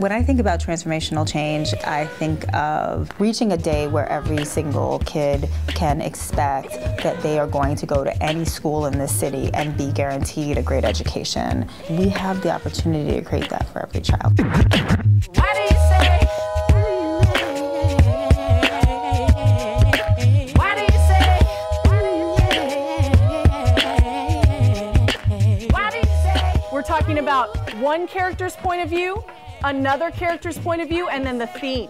When I think about transformational change, I think of reaching a day where every single kid can expect that they are going to go to any school in this city and be guaranteed a great education. We have the opportunity to create that for every child. Why do you say? Why do you say? Why do you say? We're talking about one character's point of view, another character's point of view, and then the theme.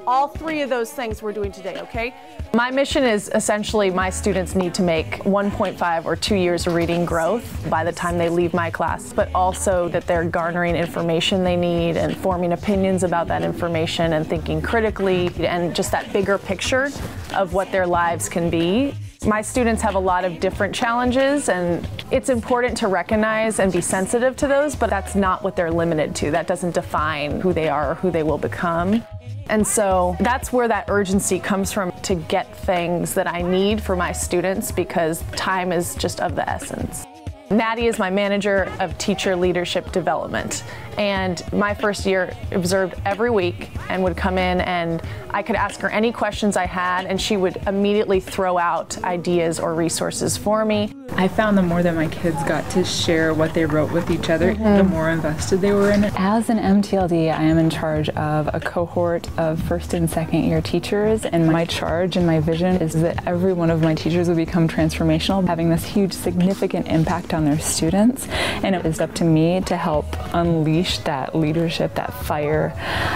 All three of those things we're doing today, okay? My mission is essentially my students need to make 1.5 or 2 years of reading growth by the time they leave my class, but also that they're garnering information they need and forming opinions about that information and thinking critically and just that bigger picture of what their lives can be. My students have a lot of different challenges, and it's important to recognize and be sensitive to those, but that's not what they're limited to. That doesn't define who they are or who they will become. And so that's where that urgency comes from, to get things that I need for my students, because time is just of the essence. Nady is my manager of teacher leadership development, and my first year observed every week and would come in, and I could ask her any questions I had, and she would immediately throw out ideas or resources for me. I found the more that my kids got to share what they wrote with each other, the more invested they were in it. As an MTLD, I am in charge of a cohort of first and second year teachers, and my charge and my vision is that every one of my teachers will become transformational, having this huge significant impact on their students, and it is up to me to help unleash that leadership, that fire,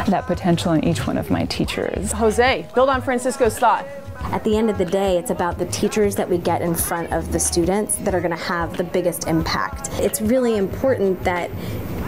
that potential in each one of my teachers. Jose, build on Francisco's thought. At the end of the day, it's about the teachers that we get in front of the students that are going to have the biggest impact. It's really important that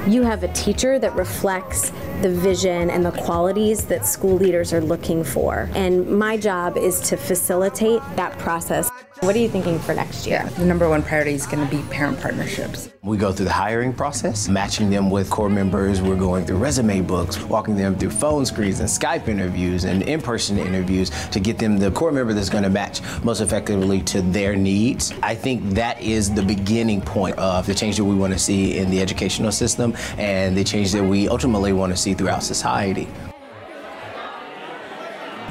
you have a teacher that reflects the vision and the qualities that school leaders are looking for. And my job is to facilitate that process. What are you thinking for next year? The number one priority is going to be parent partnerships. We go through the hiring process, matching them with core members. We're going through resume books, walking them through phone screens and Skype interviews and in-person interviews to get them the core member that's going to match most effectively to their needs. I think that is the beginning point of the change that we want to see in the educational system and the change that we ultimately want to see throughout society.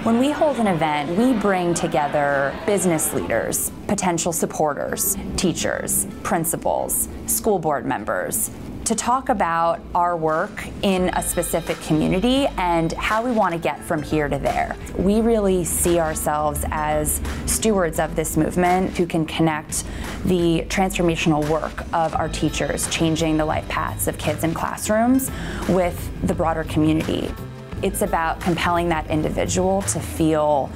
When we hold an event, we bring together business leaders, potential supporters, teachers, principals, school board members, to talk about our work in a specific community and how we want to get from here to there. We really see ourselves as stewards of this movement who can connect the transformational work of our teachers, changing the life paths of kids in classrooms, with the broader community. It's about compelling that individual to feel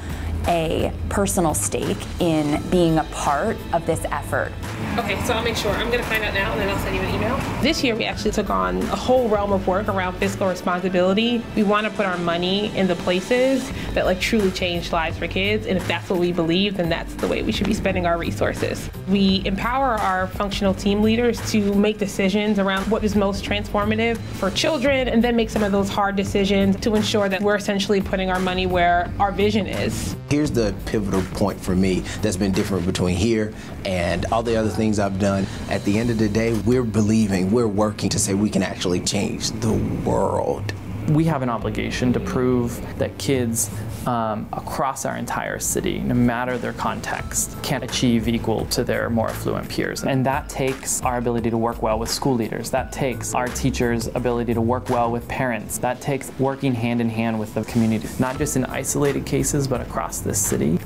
a personal stake in being a part of this effort. Okay, so I'll make sure. I'm going to find out now, and then I'll send you an email. This year, we actually took on a whole realm of work around fiscal responsibility. We want to put our money in the places that truly change lives for kids, and if that's what we believe, then that's the way we should be spending our resources. We empower our functional team leaders to make decisions around what is most transformative for children, and then make some of those hard decisions to ensure that we're essentially putting our money where our vision is. Here's the pivotal point for me that's been different between here and all the other things I've done. At the end of the day, we're believing, we're working to say we can actually change the world. We have an obligation to prove that kids across our entire city, no matter their context, can achieve equal to their more affluent peers. And that takes our ability to work well with school leaders. That takes our teachers' ability to work well with parents. That takes working hand in hand with the community, not just in isolated cases, but across this city.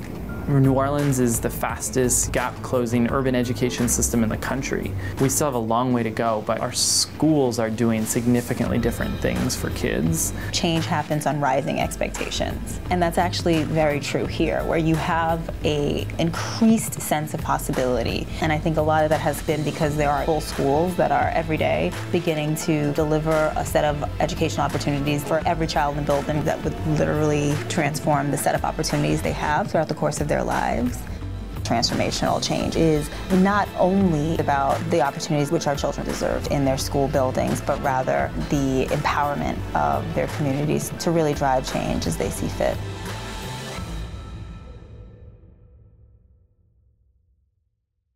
New Orleans is the fastest gap-closing urban education system in the country. We still have a long way to go, but our schools are doing significantly different things for kids. Change happens on rising expectations, and that's actually very true here, where you have an increased sense of possibility. And I think a lot of that has been because there are full schools that are every day beginning to deliver a set of educational opportunities for every child in the building that would literally transform the set of opportunities they have throughout the course of their lives. Transformational change is not only about the opportunities which our children deserve in their school buildings, but rather the empowerment of their communities to really drive change as they see fit.